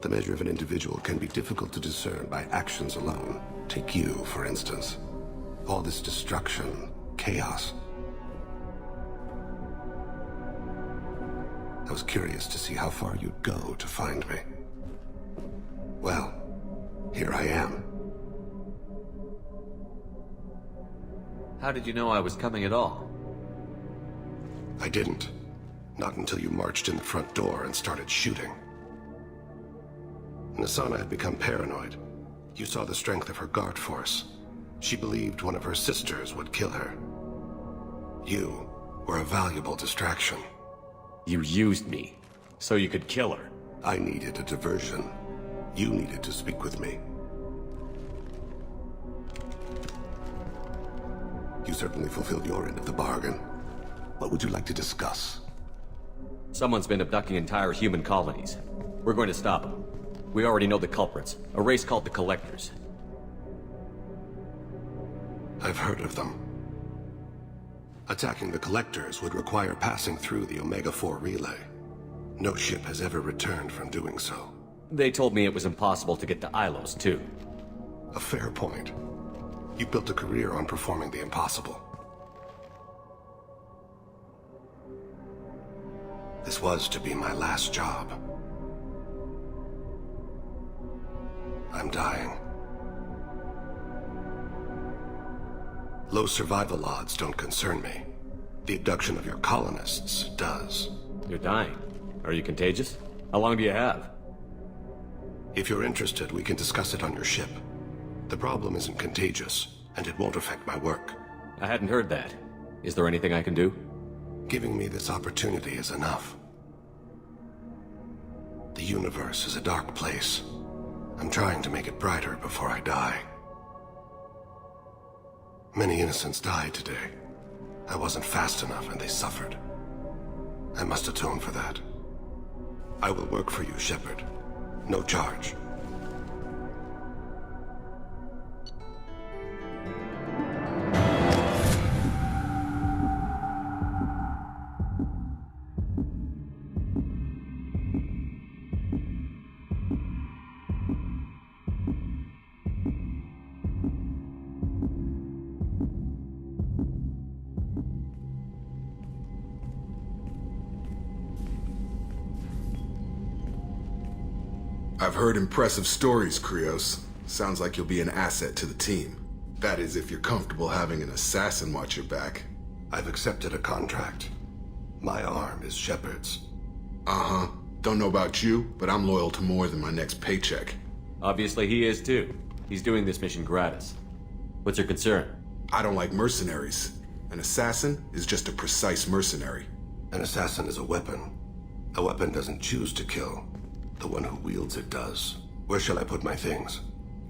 [SPEAKER 5] The measure of an individual can be difficult to discern by actions alone. Take you, for instance. All this destruction, chaos. I was curious to see how far you'd go to find me. Well, here I am.
[SPEAKER 2] How did you know I was coming at all?
[SPEAKER 5] I didn't. Not until you marched in the front door and started shooting. Nasana had become paranoid. You saw the strength of her guard force. She believed one of her sisters would kill her. You were a valuable distraction.
[SPEAKER 2] You used me, so you could kill her.
[SPEAKER 5] I needed a diversion. You needed to speak with me. You certainly fulfilled your end of the bargain. What would you like to discuss?
[SPEAKER 2] Someone's been abducting entire human colonies. We're going to stop them. We already know the culprits, a race called the Collectors.
[SPEAKER 5] I've heard of them. Attacking the Collectors would require passing through the Omega-4 relay. No ship has ever returned from doing so.
[SPEAKER 2] They told me it was impossible to get to Ilos, too.
[SPEAKER 5] A fair point. You built a career on performing the impossible. This was to be my last job. I'm dying. Low survival odds don't concern me. The abduction of your colonists does.
[SPEAKER 2] You're dying. Are you contagious? How long do you have?
[SPEAKER 5] If you're interested, we can discuss it on your ship. The problem isn't contagious, and it won't affect my work.
[SPEAKER 2] I hadn't heard that. Is there anything I can do?
[SPEAKER 5] Giving me this opportunity is enough. The universe is a dark place. I'm trying to make it brighter before I die. Many innocents died today. I wasn't fast enough and they suffered. I must atone for that. I will work for you, Shepard. No charge.
[SPEAKER 4] I've heard impressive stories, Krios. Sounds like you'll be an asset to the team. That is, if you're comfortable having an assassin watch your back.
[SPEAKER 5] I've accepted a contract. My arm is Shepard's.
[SPEAKER 4] Uh-huh. Don't know about you, but I'm loyal to more than my next paycheck.
[SPEAKER 2] Obviously he is too. He's doing this mission gratis. What's your concern?
[SPEAKER 4] I don't like mercenaries. An assassin is just a precise mercenary.
[SPEAKER 5] An assassin is a weapon. A weapon doesn't choose to kill. The one who wields it does. Where shall I put my things?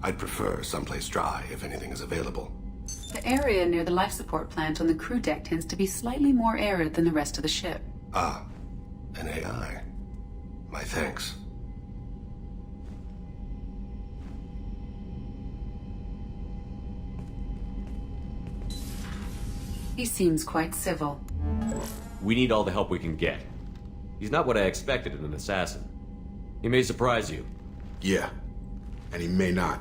[SPEAKER 5] I'd prefer someplace dry if anything is available.
[SPEAKER 13] The area near the life support plant on the crew deck tends to be slightly more arid than the rest of the ship.
[SPEAKER 5] Ah, an AI. My thanks.
[SPEAKER 13] He seems quite civil.
[SPEAKER 2] We need all the help we can get. He's not what I expected in an assassin. He may surprise you.
[SPEAKER 4] Yeah, and he may not.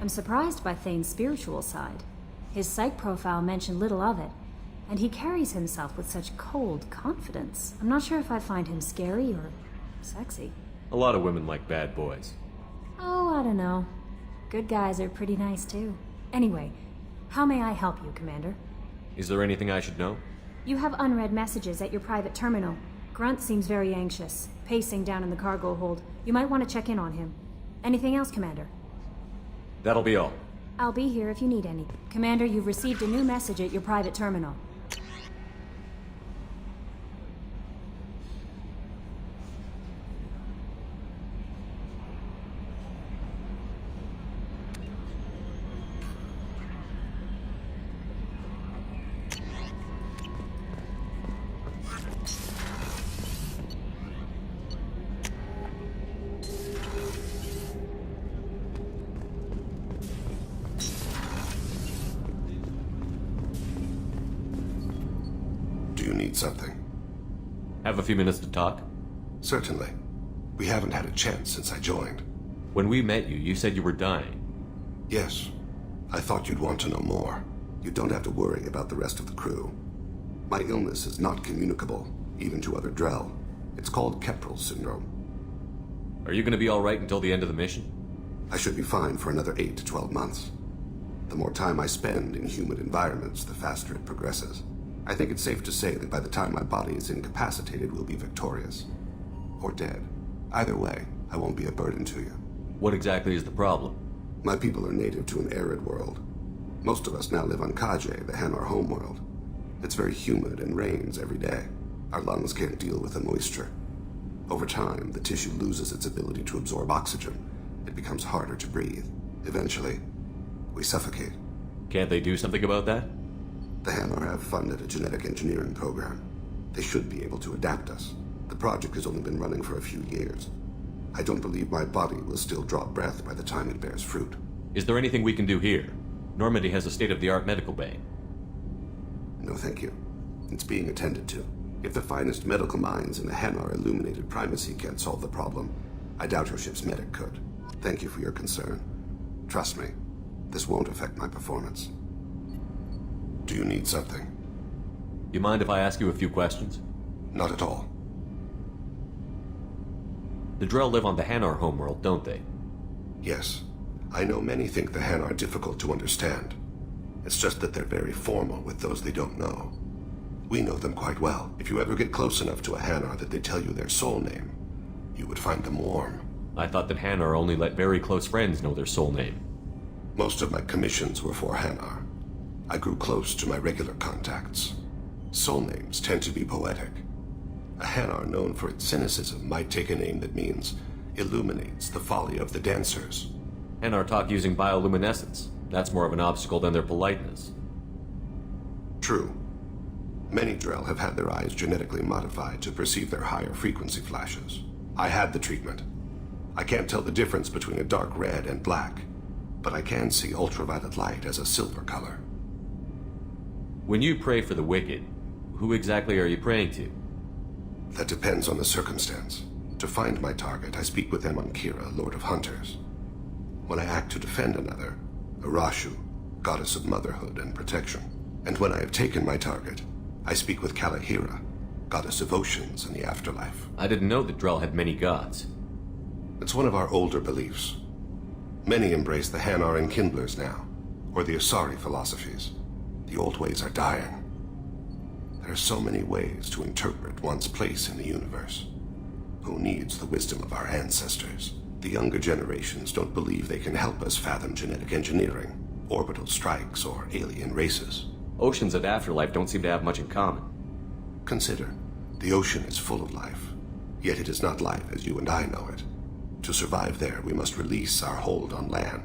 [SPEAKER 3] I'm surprised by Thane's spiritual side. His psych profile mentioned little of it, and he carries himself with such cold confidence. I'm not sure if I find him scary or sexy.
[SPEAKER 2] A lot of women like bad boys.
[SPEAKER 3] Oh, I don't know. Good guys are pretty nice too. Anyway, how may I help you, Commander?
[SPEAKER 2] Is there anything I should know?
[SPEAKER 3] You have unread messages at your private terminal. Grunt seems very anxious, pacing down in the cargo hold. You might want to check in on him. Anything else, Commander?
[SPEAKER 2] That'll be all.
[SPEAKER 3] I'll be here if you need any. Commander, you've received a new message at your private terminal.
[SPEAKER 5] Do you need something?
[SPEAKER 2] Have a few minutes to talk?
[SPEAKER 5] Certainly. We haven't had a chance since I joined.
[SPEAKER 2] When we met you, you said you were dying.
[SPEAKER 5] Yes. I thought you'd want to know more. You don't have to worry about the rest of the crew. My illness is not communicable, even to other Drell. It's called Keprel syndrome.
[SPEAKER 2] Are you going to be alright until the end of the mission?
[SPEAKER 5] I should be fine for another 8 to 12 months. The more time I spend in humid environments, the faster it progresses. I think it's safe to say that by the time my body is incapacitated, we'll be victorious. Or dead. Either way, I won't be a burden to you.
[SPEAKER 2] What exactly is the problem?
[SPEAKER 5] My people are native to an arid world. Most of us now live on Kaje, the Hanar homeworld. It's very humid and rains every day. Our lungs can't deal with the moisture. Over time, the tissue loses its ability to absorb oxygen. It becomes harder to breathe. Eventually, we suffocate.
[SPEAKER 2] Can't they do something about that?
[SPEAKER 5] The Hanar have funded a genetic engineering program. They should be able to adapt us. The project has only been running for a few years. I don't believe my body will still draw breath by the time it bears fruit.
[SPEAKER 2] Is there anything we can do here? Normandy has a state-of-the-art medical bay.
[SPEAKER 5] No thank you. It's being attended to. If the finest medical minds in the Hanar illuminated primacy can't solve the problem, I doubt your ship's medic could. Thank you for your concern. Trust me, this won't affect my performance. Do you need something?
[SPEAKER 2] You mind if I ask you a few questions?
[SPEAKER 5] Not at all.
[SPEAKER 2] The Drell live on the Hanar homeworld, don't they?
[SPEAKER 5] Yes. I know many think the Hanar are difficult to understand. It's just that they're very formal with those they don't know. We know them quite well. If you ever get close enough to a Hanar that they tell you their soul name, you would find them warm.
[SPEAKER 2] I thought that Hanar only let very close friends know their soul name.
[SPEAKER 5] Most of my commissions were for Hanar. I grew close to my regular contacts. Soul names tend to be poetic. A Hanar known for its cynicism might take a name that means illuminates the folly of the dancers.
[SPEAKER 2] Hanar talk using bioluminescence. That's more of an obstacle than their politeness.
[SPEAKER 5] True. Many Drell have had their eyes genetically modified to perceive their higher frequency flashes. I had the treatment. I can't tell the difference between a dark red and black, but I can see ultraviolet light as a silver color.
[SPEAKER 2] When you pray for the wicked, who exactly are you praying to?
[SPEAKER 5] That depends on the circumstance. To find my target, I speak with Emankira, Lord of Hunters. When I act to defend another, Arashu, Goddess of Motherhood and Protection. And when I have taken my target, I speak with Kalahira, Goddess of Oceans and the Afterlife.
[SPEAKER 2] I didn't know that Drell had many gods.
[SPEAKER 5] It's one of our older beliefs. Many embrace the Hanar and Kindlers now, or the Asari philosophies. The old ways are dying. There are so many ways to interpret one's place in the universe. Who needs the wisdom of our ancestors? The younger generations don't believe they can help us fathom genetic engineering, orbital strikes, or alien races.
[SPEAKER 2] Oceans and Afterlife don't seem to have much in common.
[SPEAKER 5] Consider, the ocean is full of life, yet it is not life as you and I know it. To survive there, we must release our hold on land,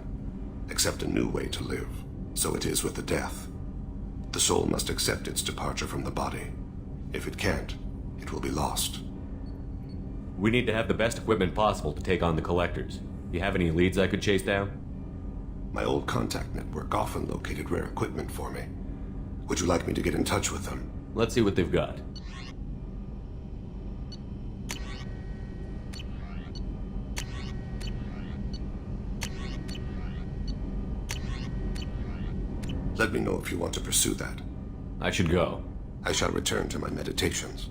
[SPEAKER 5] accept a new way to live. So it is with the death. The soul must accept its departure from the body. If it can't, it will be lost.
[SPEAKER 2] We need to have the best equipment possible to take on the Collectors. You have any leads I could chase down?
[SPEAKER 5] My old contact network often located rare equipment for me. Would you like me to get in touch with them?
[SPEAKER 2] Let's see what they've got.
[SPEAKER 5] Let me know if you want to pursue that.
[SPEAKER 2] I should go.
[SPEAKER 5] I shall return to my meditations.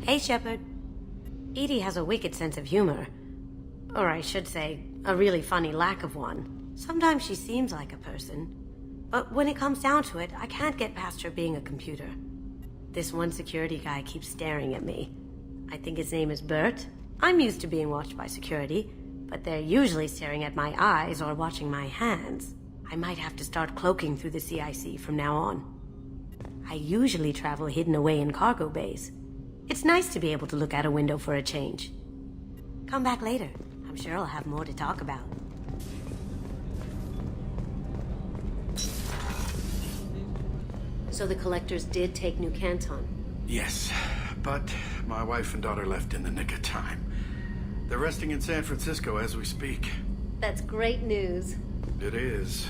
[SPEAKER 16] Hey, Shepard. Edie has a wicked sense of humor. Or I should say, a really funny lack of one. Sometimes she seems like a person. But when it comes down to it, I can't get past her being a computer. This one security guy keeps staring at me. I think his name is Bert. I'm used to being watched by security, but they're usually staring at my eyes or watching my hands. I might have to start cloaking through the CIC from now on. I usually travel hidden away in cargo bays. It's nice to be able to look out a window for a change. Come back later. I'm sure I'll have more to talk about. So the Collectors did take New Canton?
[SPEAKER 8] Yes, but my wife and daughter left in the nick of time. They're resting in San Francisco as we speak.
[SPEAKER 16] That's great news.
[SPEAKER 8] It is,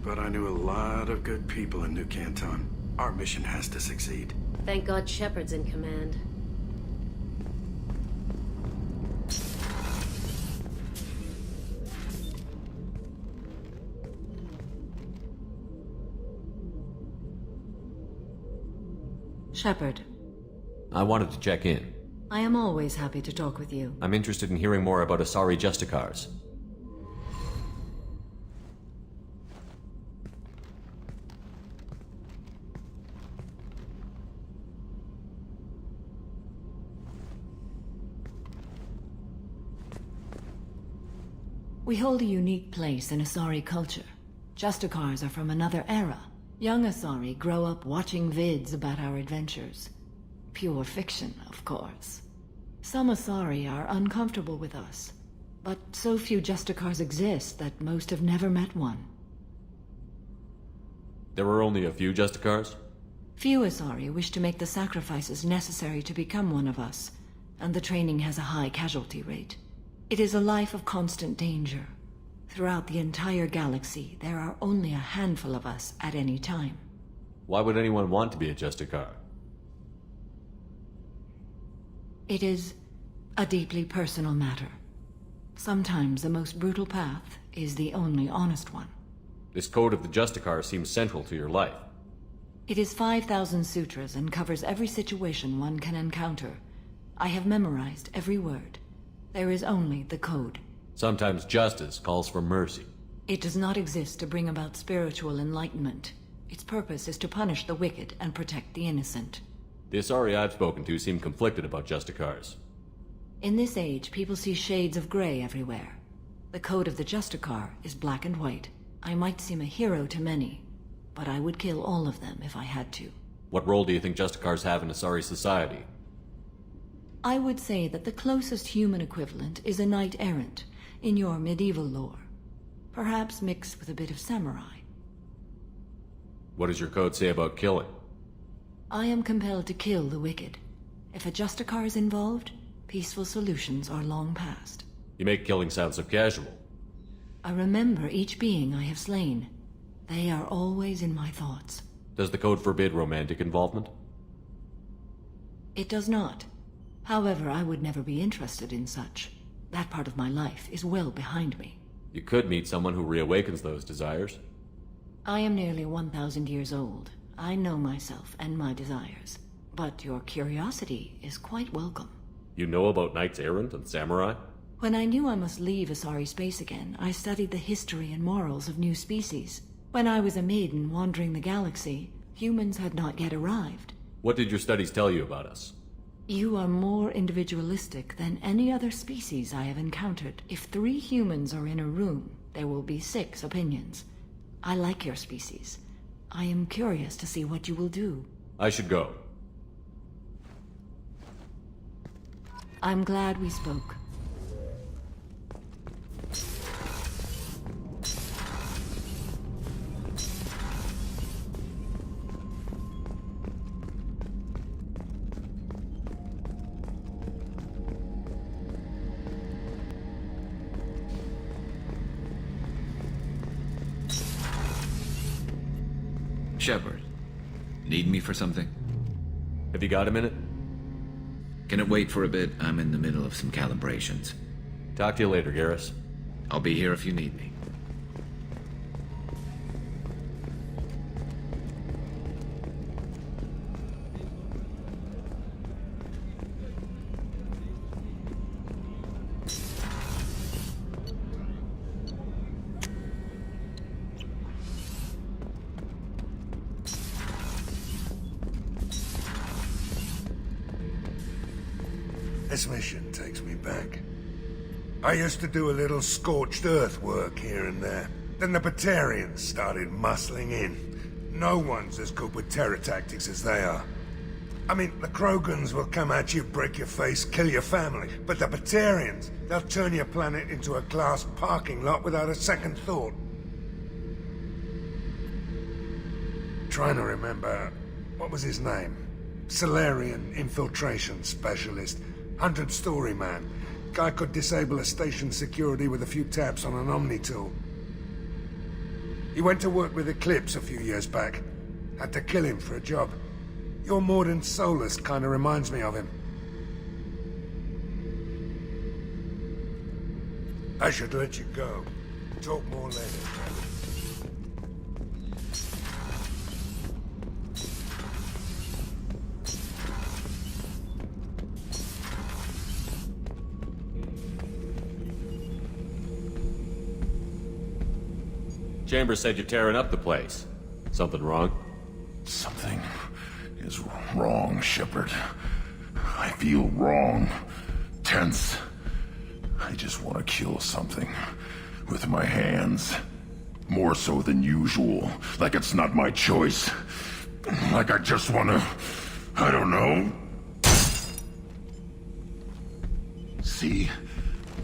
[SPEAKER 8] but I knew a lot of good people in New Canton. Our mission has to succeed.
[SPEAKER 16] Thank God Shepard's in command.
[SPEAKER 6] Shepard.
[SPEAKER 2] I wanted to check in.
[SPEAKER 6] I am always happy to talk with you.
[SPEAKER 2] I'm interested in hearing more about Asari Justicars.
[SPEAKER 6] We hold a unique place in Asari culture. Justicars are from another era. Young Asari grow up watching vids about our adventures. Pure fiction, of course. Some Asari are uncomfortable with us, but so few Justicars exist that most have never met one.
[SPEAKER 2] There were only a few Justicars?
[SPEAKER 6] Few Asari wish to make the sacrifices necessary to become one of us, and the training has a high casualty rate. It is a life of constant danger. Throughout the entire galaxy, there are only a handful of us at any time.
[SPEAKER 2] Why would anyone want to be a Justicar?
[SPEAKER 6] It is a deeply personal matter. Sometimes the most brutal path is the only honest one.
[SPEAKER 2] This code of the Justicar seems central to your life.
[SPEAKER 6] It is 5,000 sutras and covers every situation one can encounter. I have memorized every word. There is only the code.
[SPEAKER 2] Sometimes justice calls for mercy.
[SPEAKER 6] It does not exist to bring about spiritual enlightenment. Its purpose is to punish the wicked and protect the innocent.
[SPEAKER 2] The Asari I've spoken to seem conflicted about Justicars.
[SPEAKER 6] In this age, people see shades of gray everywhere. The code of the Justicar is black and white. I might seem a hero to many, but I would kill all of them if I had to.
[SPEAKER 2] What role do you think Justicars have in Asari society?
[SPEAKER 6] I would say that the closest human equivalent is a knight-errant in your medieval lore. Perhaps mixed with a bit of samurai.
[SPEAKER 2] What does your code say about killing?
[SPEAKER 6] I am compelled to kill the wicked. If a Justicar is involved, peaceful solutions are long past.
[SPEAKER 2] You make killing sound so casual.
[SPEAKER 6] I remember each being I have slain. They are always in my thoughts.
[SPEAKER 2] Does the code forbid romantic involvement?
[SPEAKER 6] It does not. However, I would never be interested in such. That part of my life is well behind me.
[SPEAKER 2] You could meet someone who reawakens those desires.
[SPEAKER 6] I am nearly 1,000 years old. I know myself and my desires. But your curiosity is quite welcome.
[SPEAKER 2] You know about knights errant and samurai?
[SPEAKER 6] When I knew I must leave Asari space again, I studied the history and morals of new species. When I was a maiden wandering the galaxy, humans had not yet arrived.
[SPEAKER 2] What did your studies tell you about us?
[SPEAKER 6] You are more individualistic than any other species I have encountered. If 3 humans are in a room, there will be 6 opinions. I like your species. I am curious to see what you will do.
[SPEAKER 2] I should go.
[SPEAKER 6] I'm glad we spoke.
[SPEAKER 7] Shepard, need me for something?
[SPEAKER 2] Have you got a minute?
[SPEAKER 7] Can it wait for a bit? I'm in the middle of some calibrations.
[SPEAKER 2] Talk to you later, Garrus.
[SPEAKER 7] I'll be here if you need me.
[SPEAKER 10] This mission takes me back. I used to do a little scorched earth work here and there. Then the Batarians started muscling in. No one's as good with terror tactics as they are. I mean, the Krogans will come at you, break your face, kill your family. But the Batarians, they'll turn your planet into a glass parking lot without a second thought. Trying to remember, what was his name? Solarian infiltration specialist. 100-story man. Guy could disable a station security with a few taps on an Omni tool. He went to work with Eclipse a few years back. Had to kill him for a job. Your Mordin Solus kind of reminds me of him. I should let you go. Talk more later.
[SPEAKER 2] Chambers said you're tearing up the place. Something wrong?
[SPEAKER 11] Something is wrong, Shepard. I feel wrong. Tense. I just want to kill something. With my hands. More so than usual. Like it's not my choice. Like I just want to... I don't know. See?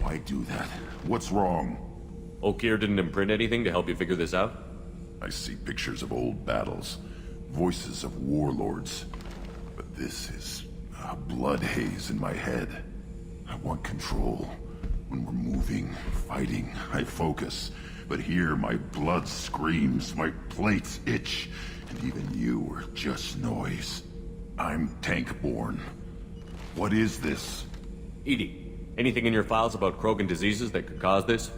[SPEAKER 11] Why do that? What's wrong?
[SPEAKER 2] Okeer didn't imprint anything to help you figure this out?
[SPEAKER 11] I see pictures of old battles, voices of warlords. But this is a blood haze in my head. I want control. When we're moving moving, fighting, I focus. But here my blood screams, my plates itch, and even you are just noise. I'm tank-born. What is this?
[SPEAKER 2] EDI, anything in your files about Krogan diseases that could cause this?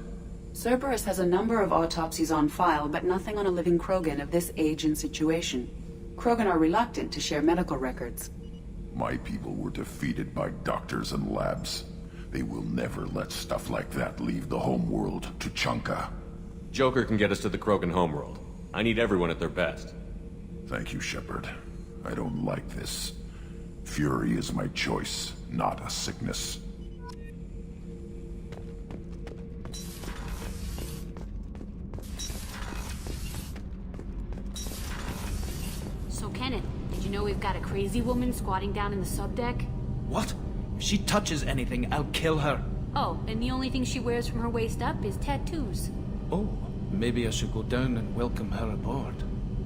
[SPEAKER 13] Cerberus has a number of autopsies on file, but nothing on a living Krogan of this age and situation. Krogan are reluctant to share medical records.
[SPEAKER 11] My people were defeated by doctors and labs. They will never let stuff like that leave the homeworld to Chunka.
[SPEAKER 2] Joker can get us to the Krogan homeworld. I need everyone at their best.
[SPEAKER 11] Thank you, Shepard. I don't like this. Fury is my choice, not a sickness.
[SPEAKER 9] So, Kenneth, did you know we've got a crazy woman squatting down in the subdeck?
[SPEAKER 14] What? If she touches anything, I'll kill her.
[SPEAKER 9] Oh, and the only thing she wears from her waist up is tattoos.
[SPEAKER 14] Oh, maybe I should go down and welcome her aboard.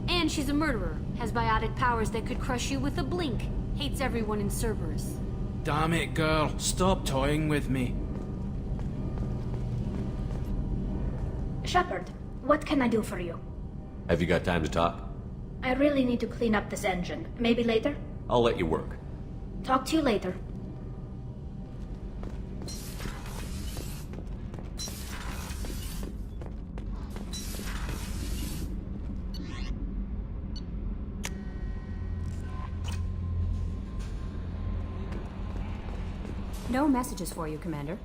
[SPEAKER 9] And she's a murderer, has biotic powers that could crush you with a blink, hates everyone in Cerberus.
[SPEAKER 14] Damn it, girl. Stop toying with me.
[SPEAKER 18] Shepard, what can I do for you?
[SPEAKER 2] Have you got time to talk?
[SPEAKER 18] I really need to clean up this engine. Maybe later?
[SPEAKER 2] I'll let you work.
[SPEAKER 18] Talk to you later.
[SPEAKER 3] No messages for you, Commander.